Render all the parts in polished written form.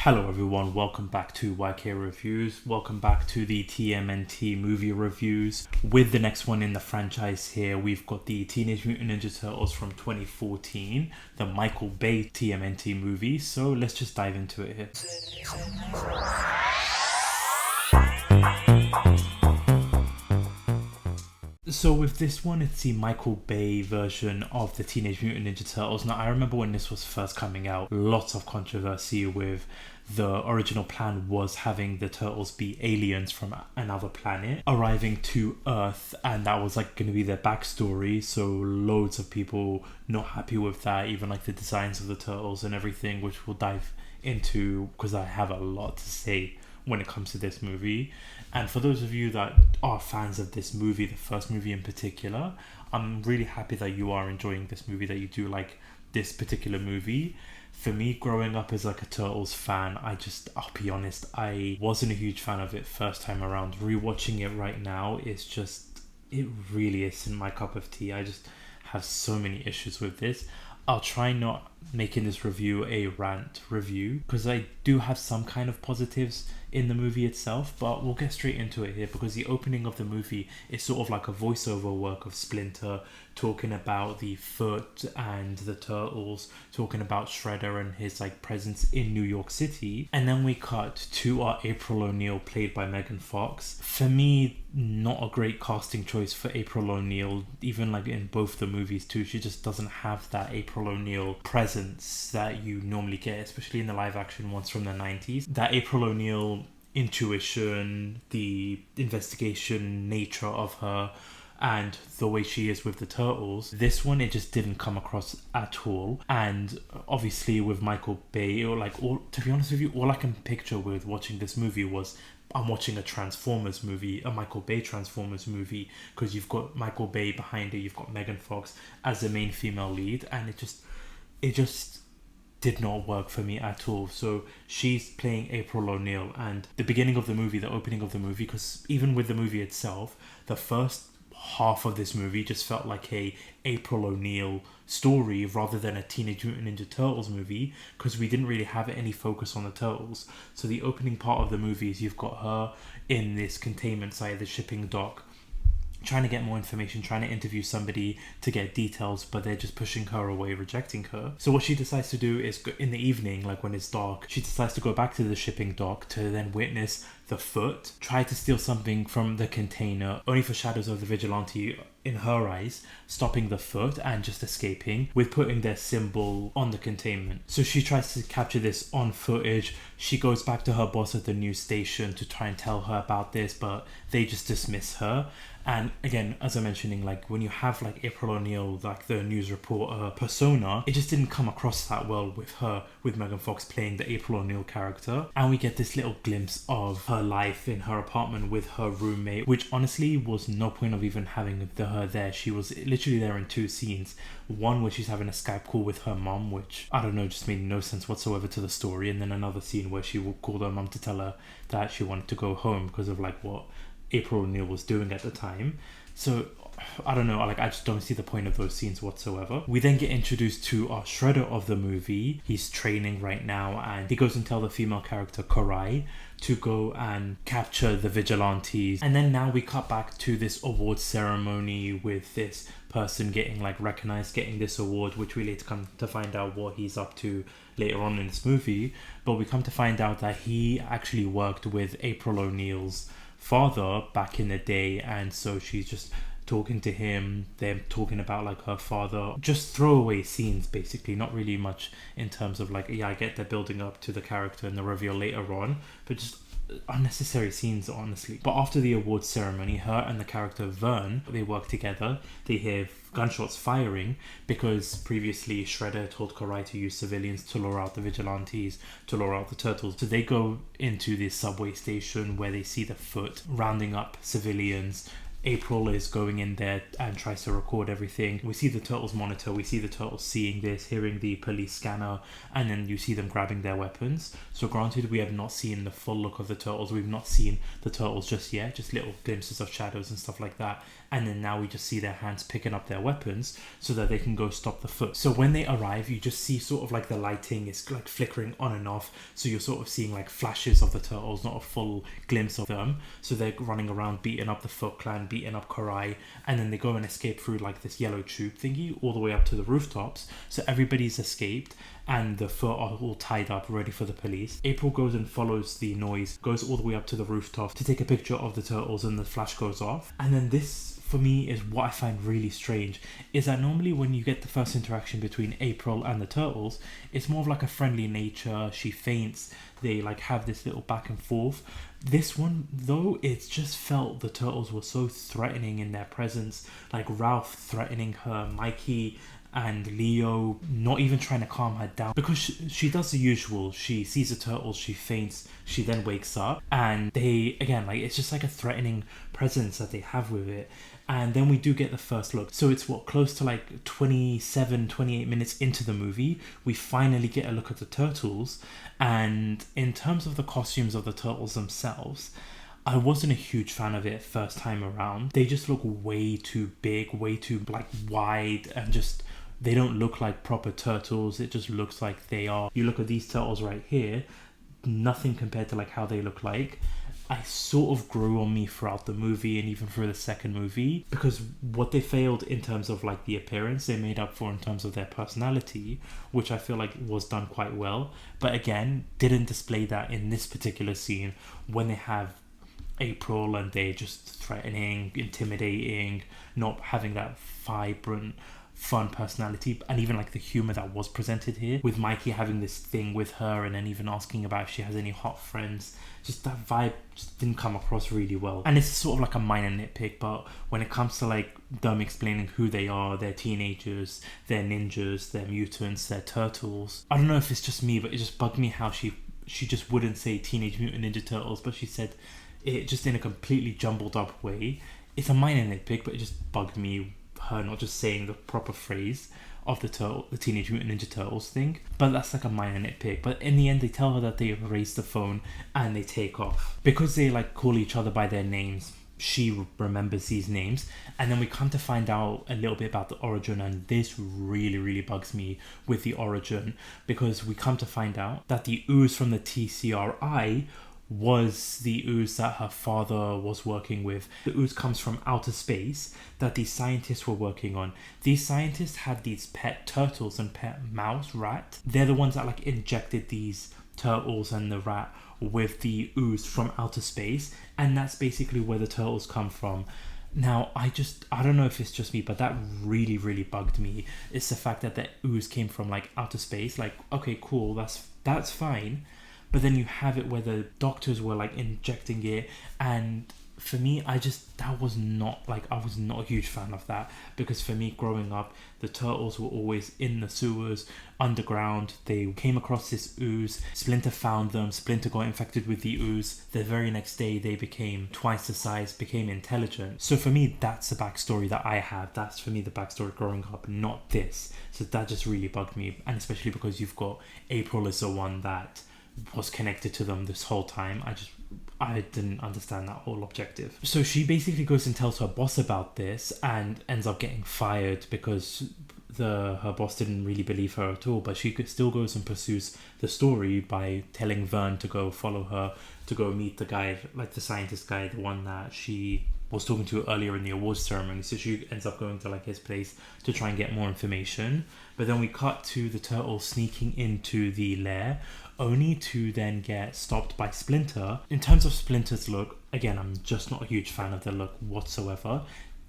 Hello everyone, welcome back to YK Reviews. Welcome back to the TMNT movie reviews. With the next one in the franchise here, we've got the Teenage Mutant Ninja Turtles from 2014, the Michael Bay TMNT movie. So let's just dive into it here. So with this one, it's the Michael Bay version of the Teenage Mutant Ninja Turtles. Now, I remember when this was first coming out, lots of controversy with the original plan was having the turtles be aliens from another planet arriving to Earth, and that was like going to be their backstory. So loads of people not happy with that, even like the designs of the turtles and everything, which we'll dive into because I have a lot to say when it comes to this movie. And for those of you that are fans of this movie, the first movie in particular, I'm really happy that you are enjoying this movie, that you do like this particular movie. For me, growing up as like a Turtles fan, I'll be honest, I wasn't a huge fan of it first time around. Rewatching it right now is just, it really isn't my cup of tea. I just have so many issues with this. I'll try not making this review a rant review because I do have some kind of positives in the movie itself, but we'll get straight into it here because the opening of the movie is sort of like a voiceover work of Splinter talking about the Foot and the Turtles, talking about Shredder and his like presence in New York City. And then we cut to our April O'Neil, played by Megan-Fox. For me, not a great casting choice for April O'Neil, even like in both the movies too. She just doesn't have that April O'Neil presence that you normally get, especially in the live action ones from the 90s. That April O'Neil intuition, the investigation nature of her, and the way she is with the turtles. This one, it just didn't come across at all. And obviously with Michael Bay, to be honest with you, all I can picture with watching this movie was I'm watching a Transformers movie, a Michael Bay Transformers movie, because you've got Michael Bay behind it, you've got Megan-Fox as the main female lead, and it just did not work for me at all. So she's playing April O'Neil, and the beginning of the movie, the opening of the movie, because even with the movie itself, the first half of this movie just felt like a April O'Neil story rather than a Teenage Mutant Ninja Turtles movie, because we didn't really have any focus on the turtles. So the opening part of the movie is you've got her in this containment site, the shipping dock, trying to get more information, trying to interview somebody to get details, but they're just pushing her away, rejecting her. So what she decides to do is, in the evening, like when it's dark, she decides to go back to the shipping dock to then witness the Foot try to steal something from the container, only for shadows of the vigilante in her eyes stopping the Foot and just escaping with putting their symbol on the containment. So she tries to capture this on footage. She goes back to her boss at the news station to try and tell her about this, but they just dismiss her. And again, as I'm mentioning, like when you have like April O'Neil, like the news reporter persona, it just didn't come across that well with her, with Megan-Fox playing the April O'Neil character. And we get this little glimpse of her life in her apartment with her roommate, which honestly was no point of even having her there. She was literally there in two scenes. One where she's having a Skype call with her mom, which I don't know, just made no sense whatsoever to the story. And then another scene where she will call her mom to tell her that she wanted to go home because of like what April O'Neil was doing at the time. So I don't know, like I just don't see the point of those scenes whatsoever. We then get introduced to our Shredder of the movie. He's training right now, and he goes and tells the female character Karai to go and capture the vigilantes. And then now we cut back to this award ceremony with this person getting like recognized, getting this award, which we later come to find out what he's up to later on in this movie. But we come to find out that he actually worked with April O'Neil's father back in the day, and so she's just talking to him. They're talking about like her father, just throwaway scenes basically, not really much in terms of like, yeah, I get they're building up to the character and the reveal later on, but just unnecessary scenes honestly. But after the awards ceremony, her and the character Vern, they work together. They hear gunshots firing because previously Shredder told Karai to use civilians to lure out the vigilantes, to lure out the turtles. So they go into this subway station where they see the Foot rounding up civilians April is going in there and tries to record everything. We see the turtles monitor, we see the turtles seeing this, hearing the police scanner, and then you see them grabbing their weapons. So granted, we have not seen the full look of the turtles, we've not seen the turtles just yet, just little glimpses of shadows and stuff like that. And then now we just see their hands picking up their weapons so that they can go stop the foot. So when they arrive, you just see sort of like the lighting is like flickering on and off. So you're sort of seeing like flashes of the turtles, not a full glimpse of them. So they're running around beating up the Foot Clan, beating up Karai, and then they go and escape through like this yellow tube thingy all the way up to the rooftops. So everybody's escaped and the Foot are all tied up ready for the police. April goes and follows the noise, goes all the way up to the rooftop to take a picture of the turtles, and the flash goes off. And then this, for me, is what I find really strange, is that normally when you get the first interaction between April and the turtles, it's more of like a friendly nature. She faints, they like have this little back and forth. This one though, it's just felt the turtles were so threatening in their presence, like Ralph threatening her, Mikey and Leo not even trying to calm her down, because she does the usual. She sees the turtles, she faints, she then wakes up, and they, again, like, it's just like a threatening presence that they have with it. And then we do get the first look. So it's what, close to like 28 minutes into the movie, we finally get a look at the turtles. And in terms of the costumes of the turtles themselves, I wasn't a huge fan of it first time around. They just look way too big, way too like wide, and just, they don't look like proper turtles. It just looks like they are. You look at these turtles right here, nothing compared to like how they look like. I sort of grew on me throughout the movie and even through the second movie, because what they failed in terms of like the appearance, they made up for in terms of their personality, which I feel like was done quite well. But again, didn't display that in this particular scene when they have April and they're just threatening, intimidating, not having that vibrant, fun personality, and even like the humor that was presented here with Mikey having this thing with her and then even asking about if she has any hot friends. Just that vibe just didn't come across really well. And it's sort of like a minor nitpick, but when it comes to like them explaining who they are, they're teenagers, they're ninjas, they're mutants, they're turtles, I don't know if it's just me, but it just bugged me how she just wouldn't say Teenage Mutant Ninja Turtles, but she said it just in a completely jumbled up way. It's a minor nitpick, but it just bugged me, her not just saying the proper phrase of the Teenage Mutant Ninja Turtles thing. But that's like a minor nitpick. But in the end, they tell her that they erased the phone and they take off. Because they like call each other by their names, she remembers these names. And then we come to find out a little bit about the origin, and this really bugs me with the origin, because we come to find out that the ooze from the TCRI was the ooze that her father was working with. The ooze comes from outer space that these scientists were working on. These scientists had these pet turtles and pet mouse rat. They're the ones that like injected these turtles and the rat with the ooze from outer space, and that's basically where the turtles come from. Now, I don't know if it's just me, but that really bugged me. It's the fact that the ooze came from like outer space. Like, okay, cool, that's fine. But then you have it where the doctors were like injecting it, and for me, I was not a huge fan of that, because for me growing up, the turtles were always in the sewers, underground. They came across this ooze, Splinter found them, Splinter got infected with the ooze. The very next day they became twice the size, became intelligent. So for me, that's the backstory that I have. That's for me the backstory growing up, not this. So that just really bugged me, and especially because you've got April as the one that was connected to them this whole time. I didn't understand that whole objective. So she basically goes and tells her boss about this and ends up getting fired because her boss didn't really believe her at all. But she still goes and pursues the story by telling Vern to go follow her, to go meet the guy, like the scientist guy, the one that she was talking to earlier in the awards ceremony. So she ends up going to like his place to try and get more information. But then we cut to the turtle sneaking into the lair, only to then get stopped by Splinter. In terms of Splinter's look, again, I'm just not a huge fan of the look whatsoever.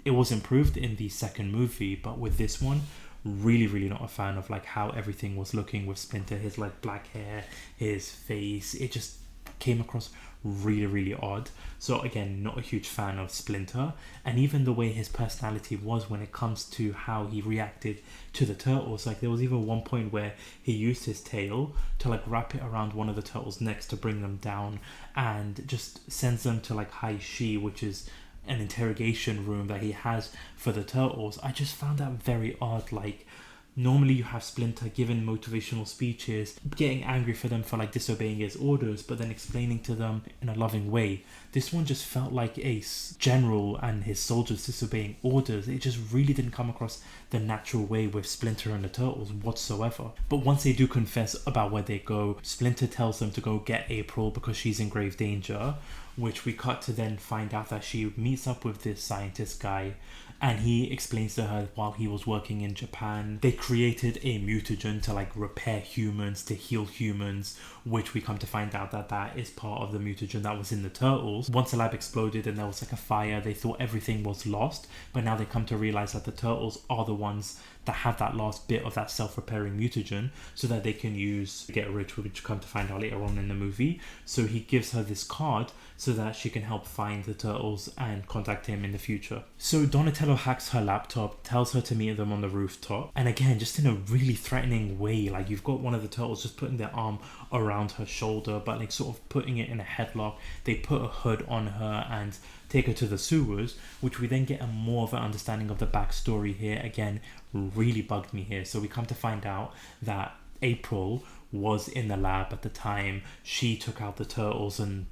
It was improved in the second movie, but with this one, really not a fan of like how everything was looking with Splinter. His like black hair, his face, it just came across really odd. So again, not a huge fan of Splinter, and even the way his personality was when it comes to how he reacted to the turtles. Like there was even one point where he used his tail to like wrap it around one of the turtles' necks to bring them down, and just sends them to like high shi, which is an interrogation room that he has for the turtles, I just found that very odd. Like, normally you have Splinter giving motivational speeches, getting angry for them for like disobeying his orders, but then explaining to them in a loving way. This one just felt like a general and his soldiers disobeying orders. It just really didn't come across the natural way with Splinter and the turtles whatsoever. But once they do confess about where they go, Splinter tells them to go get April because she's in grave danger, which we cut to then find out that she meets up with this scientist guy, and he explains to her while he was working in Japan, they created a mutagen to like repair humans, to heal humans, which we come to find out that that is part of the mutagen that was in the turtles. Once the lab exploded and there was like a fire, they thought everything was lost, but now they come to realize that the turtles are the ones that have that last bit of that self-repairing mutagen so that they can use to get rich, which come to find out later on in the movie. So he gives her this card so that she can help find the turtles and contact him in the future. So Donatello hacks her laptop, tells her to meet them on the rooftop, and again, just in a really threatening way. Like, you've got one of the turtles just putting their arm around her shoulder, but like sort of putting it in a headlock. They put a hood on her and take her to the sewers, which we then get a more of an understanding of the backstory here. Again, really bugged me here. So we come to find out that April was in the lab at the time. She took out the turtles and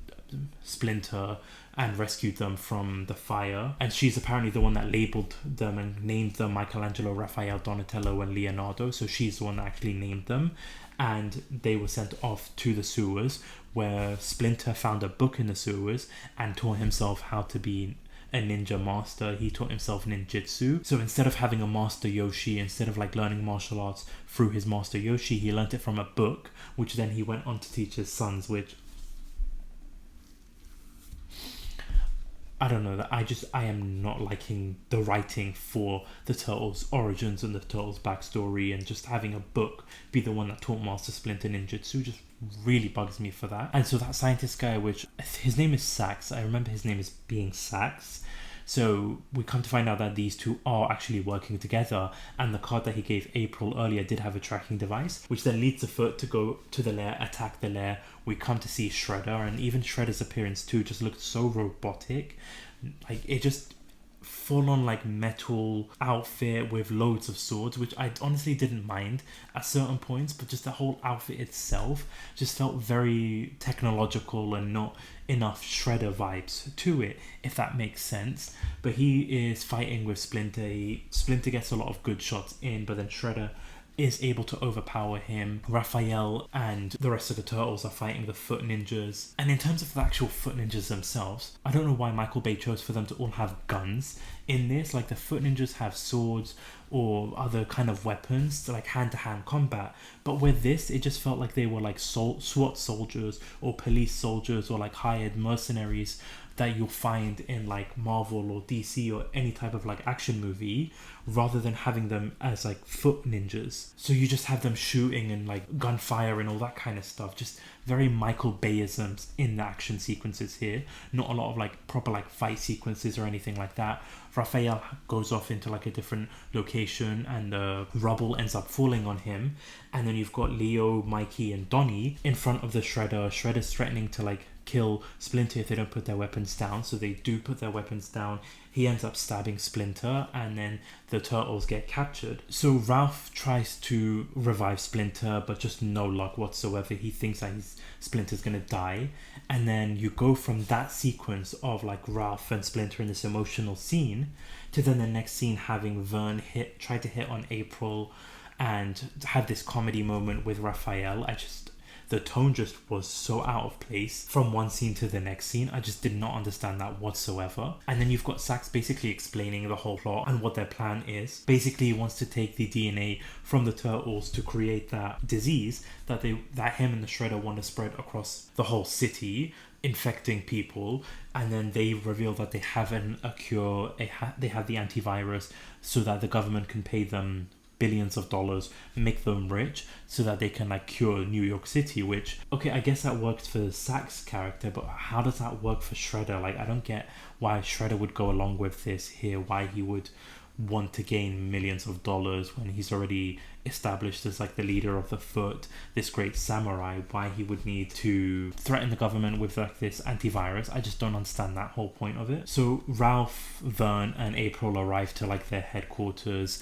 Splinter and rescued them from the fire, and she's apparently the one that labeled them and named them Michelangelo, Raphael, Donatello and Leonardo. So she's the one that actually named them, and they were sent off to the sewers, where Splinter found a book in the sewers and taught himself how to be a ninja master. He taught himself ninjutsu. So instead of having a master Yoshi, instead of like learning martial arts through his master Yoshi, he learnt it from a book, which then he went on to teach his sons, which I don't know, that I am not liking the writing for the Turtles' origins and the Turtles' backstory, and just having a book be the one that taught Master Splinter ninjutsu just really bugs me for that. And so that scientist guy, which his name is Sax, I remember his name as being Sax. So we come to find out that these two are actually working together, and the card that he gave April earlier did have a tracking device, which then leads the Foot to go to the lair, attack the lair. We come to see Shredder, and even Shredder's appearance too just looked so robotic. Like, it just full on like metal outfit with loads of swords, which I honestly didn't mind at certain points, but just the whole outfit itself just felt very technological and not enough Shredder vibes to it, if that makes sense. But he is fighting with Splinter. Splinter gets a lot of good shots in, but then Shredder is able to overpower him. Raphael and the rest of the turtles are fighting the Foot Ninjas. And in terms of the actual Foot Ninjas themselves, I don't know why Michael Bay chose for them to all have guns in this. Like, the Foot Ninjas have swords or other kind of weapons, like hand-to-hand combat. But with this, it just felt like they were like SWAT soldiers or police soldiers or like hired mercenaries that you'll find in like Marvel or DC or any type of like action movie, rather than having them as like foot ninjas. So you just have them shooting and like gunfire and all that kind of stuff. Just very Michael Bayisms in the action sequences here. Not a lot of like proper like fight sequences or anything like that. Raphael goes off into like a different location and the rubble ends up falling on him. And then you've got Leo, Mikey and Donnie in front of the Shredder. Shredder's threatening to like kill Splinter if they don't put their weapons down. So they do put their weapons down. He ends up stabbing Splinter and then the turtles get captured. So Ralph tries to revive Splinter, but just no luck whatsoever. He thinks that Splinter's gonna die. And then you go from that sequence of like Ralph and Splinter in this emotional scene to then the next scene having Vern try to hit on April and have this comedy moment with Raphael. The tone just was so out of place from one scene to the next scene. I just did not understand that whatsoever. And then you've got Sax basically explaining the whole plot and what their plan is. Basically, he wants to take the DNA from the turtles to create that disease that him and the Shredder want to spread across the whole city, infecting people. And then they reveal that they have a cure. They have the antivirus so that the government can pay them billions of dollars, make them rich so that they can like cure New York City, which, okay, I guess that works for Sax's character, but how does that work for Shredder? Like, I don't get why Shredder would go along with this here, why he would want to gain millions of dollars when he's already established as like the leader of the Foot, this great samurai, why he would need to threaten the government with like this antivirus. I just don't understand that whole point of it. So Ralph, Vern and April arrive to like their headquarters.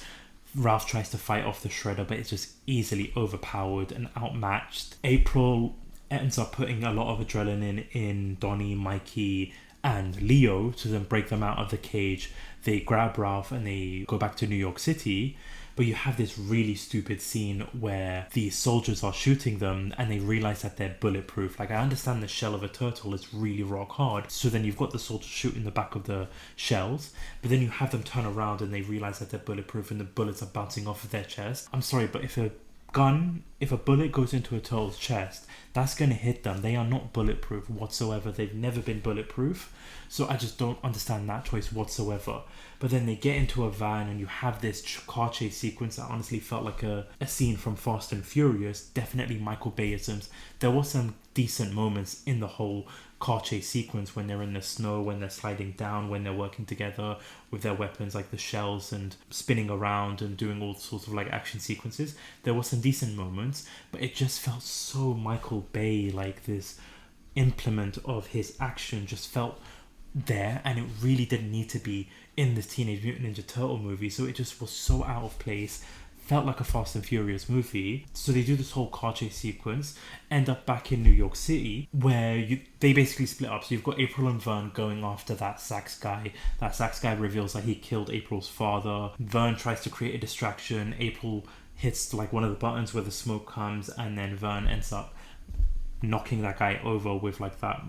Ralph tries to fight off the Shredder, but it's just easily overpowered and outmatched. April ends up putting a lot of adrenaline in Donnie, Mikey and Leo to then break them out of the cage. They grab Ralph and they go back to New York City, but you have this really stupid scene where the soldiers are shooting them and they realize that they're bulletproof. Like, I understand the shell of a turtle is really rock hard, so then you've got the soldiers shooting the back of the shells, but then you have them turn around and they realize that they're bulletproof and the bullets are bouncing off of their chest. I'm sorry, but if a bullet goes into a turtle's chest, that's going to hit them. They are not bulletproof whatsoever. They've never been bulletproof. So I just don't understand that choice whatsoever. But then they get into a van and you have this car chase sequence that honestly felt like a scene from Fast and Furious. Definitely Michael Bayisms. There were some decent moments in the whole car chase sequence when they're in the snow, when they're sliding down, when they're working together with their weapons like the shells and spinning around and doing all sorts of like action sequences. There were some decent moments, but it just felt so Michael Bay, like this implement of his action just felt there, and it really didn't need to be in this Teenage Mutant Ninja Turtle movie. So it just was so out of place, felt like a Fast and Furious movie. So they do this whole car chase sequence, end up back in New York City, where they basically split up. So you've got April and Vern going after that Sax guy. That Sax guy reveals that he killed April's father. Vern tries to create a distraction. April hits like one of the buttons where the smoke comes, and then Vern ends up knocking that guy over with like that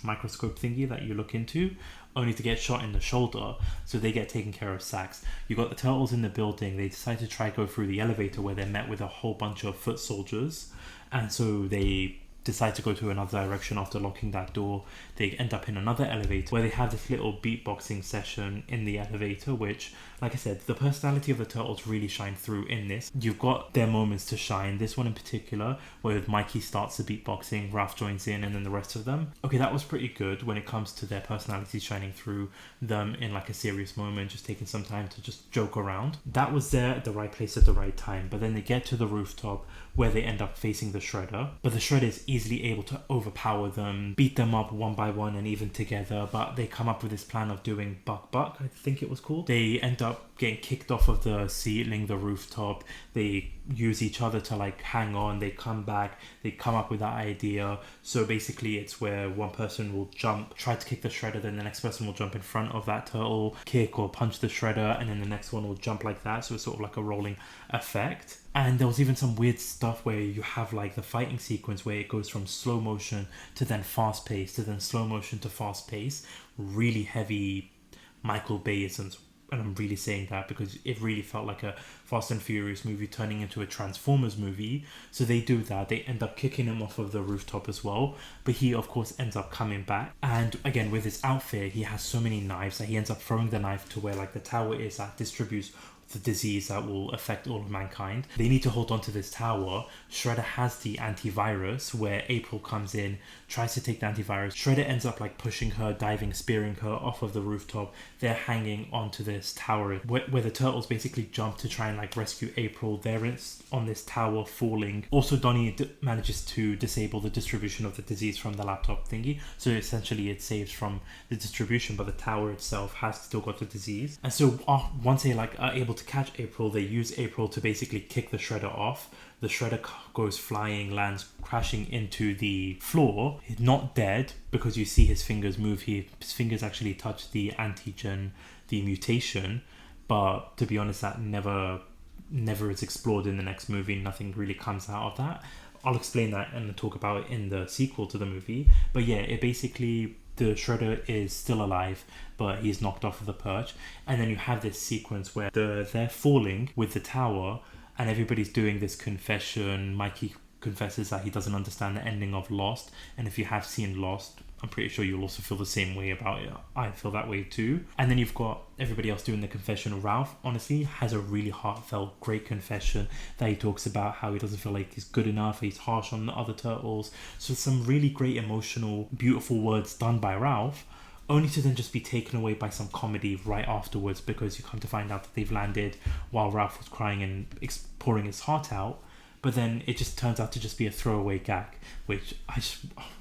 microscope thingy that you look into, only to get shot in the shoulder. So they get taken care of Sax. You got the turtles in the building. They decide to try go through the elevator, where they're met with a whole bunch of foot soldiers, and so they decide to go to another direction after locking that door. They end up in another elevator where they have this little beatboxing session in the elevator, which, like I said, the personality of the turtles really shine through in this. You've got their moments to shine. This one in particular, where Mikey starts the beatboxing, Ralph joins in, and then the rest of them. Okay, that was pretty good when it comes to their personalities shining through them in like a serious moment, just taking some time to just joke around. That was there at the right place at the right time. But then they get to the rooftop where they end up facing the Shredder. But the Shredder is easily able to overpower them, beat them up one by one and even together. But they come up with this plan of doing Buck Buck, I think it was called. They end up getting kicked off of the ceiling, the rooftop. They use each other to like hang on. They come back. They come up with that idea. So basically it's where one person will jump, try to kick the Shredder, then the next person will jump in front of that turtle, kick or punch the Shredder, and then the next one will jump like that. So it's sort of like a rolling effect. And there was even some weird stuff where you have like the fighting sequence where it goes from slow motion to then fast pace to then slow motion to fast pace. Really heavy Michael Bayisms. And I'm really saying that because it really felt like a Fast and Furious movie turning into a Transformers movie. So they do that. They end up kicking him off of the rooftop as well. But he, of course, ends up coming back. And again, with his outfit, he has so many knives that he ends up throwing the knife to where like the tower is that distributes the disease that will affect all of mankind. They need to hold on to this tower. Shredder has the antivirus where April comes in, tries to take the antivirus. Shredder ends up like pushing her, diving, spearing her off of the rooftop. They're hanging onto this tower where the turtles basically jump to try and like rescue April. They're on this tower falling. Also, Donnie manages to disable the distribution of the disease from the laptop thingy. So essentially it saves from the distribution, but the tower itself has still got the disease. And so once they like are able to catch April, they use April to basically kick the Shredder off. The Shredder goes flying, lands crashing into the floor. He's not dead because you see his fingers move. His fingers actually touch the antigen, the mutation, but to be honest, that never is explored in the next movie. Nothing really comes out of that. I'll explain that and talk about it in the sequel to the movie. But yeah, it basically, the Shredder is still alive, but he's knocked off of the perch. And then you have this sequence where they're falling with the tower and everybody's doing this confession. Mikey confesses that he doesn't understand the ending of Lost. And if you have seen Lost, I'm pretty sure you'll also feel the same way about it. I feel that way too. And then you've got everybody else doing the confession. Ralph, honestly, has a really heartfelt, great confession that he talks about how he doesn't feel like he's good enough, he's harsh on the other turtles. So some really great, emotional, beautiful words done by Ralph. only to then just be taken away by some comedy right afterwards, because you come to find out that they've landed while Ralph was crying and pouring his heart out. But then it just turns out to just be a throwaway gag, which I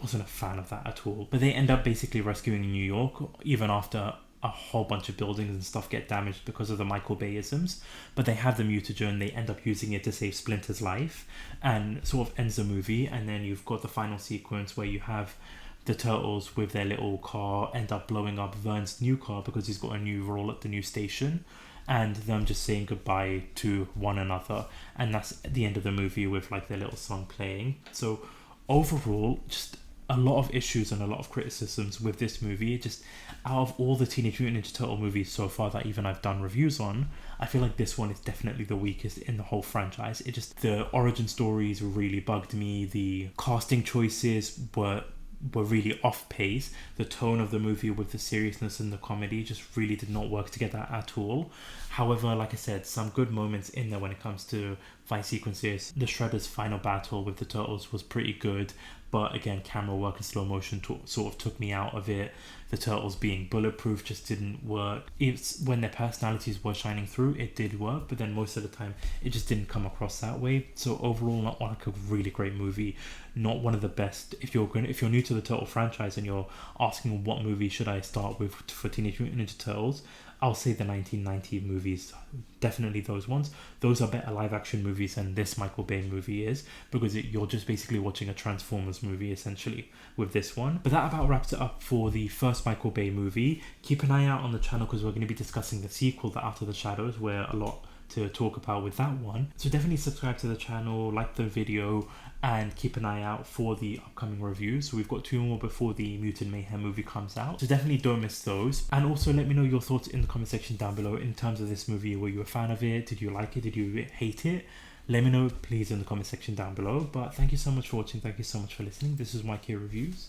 wasn't a fan of that at all. But they end up basically rescuing New York, even after a whole bunch of buildings and stuff get damaged because of the Michael Bayisms. But they have the mutagen, they end up using it to save Splinter's life, and sort of ends the movie. And then you've got the final sequence where you have the Turtles with their little car end up blowing up Vern's new car because he's got a new role at the new station, and them just saying goodbye to one another. And that's the end of the movie with like their little song playing. So overall, just a lot of issues and a lot of criticisms with this movie. It just, out of all the Teenage Mutant Ninja Turtle movies so far that even I've done reviews on, I feel like this one is definitely the weakest in the whole franchise. It just, the origin stories really bugged me. The casting choices were really off pace. The tone of the movie with the seriousness and the comedy just really did not work together at all. However, like I said, some good moments in there when it comes to fight sequences. The Shredder's final battle with the Turtles was pretty good, but again, camera work and slow motion sort of took me out of it. The Turtles being bulletproof just didn't work. It's when their personalities were shining through, it did work, but then most of the time it just didn't come across that way. So overall, not like a really great movie, not one of the best. If you're new to the Turtle franchise and you're asking what movie should I start with for Teenage Mutant Ninja Turtles, I'll say the 1990 movies, definitely those ones. Those are better live action movies than this Michael Bay movie is, because you're just basically watching a Transformers movie essentially with this one. But that about wraps it up for the first Michael Bay movie. Keep an eye out on the channel because we're going to be discussing the sequel, The Out of the Shadows, where a lot to talk about with that one. So definitely subscribe to the channel, like the video, and keep an eye out for the upcoming reviews. So we've got 2 more before the Mutant Mayhem movie comes out, so definitely don't miss those. And also let me know your thoughts in the comment section down below in terms of this movie. Were you a fan of it? Did you like it? Did you hate it? Let me know please in the comment section down below. But thank you so much for watching. Thank you so much for listening. This is Mike here Reviews,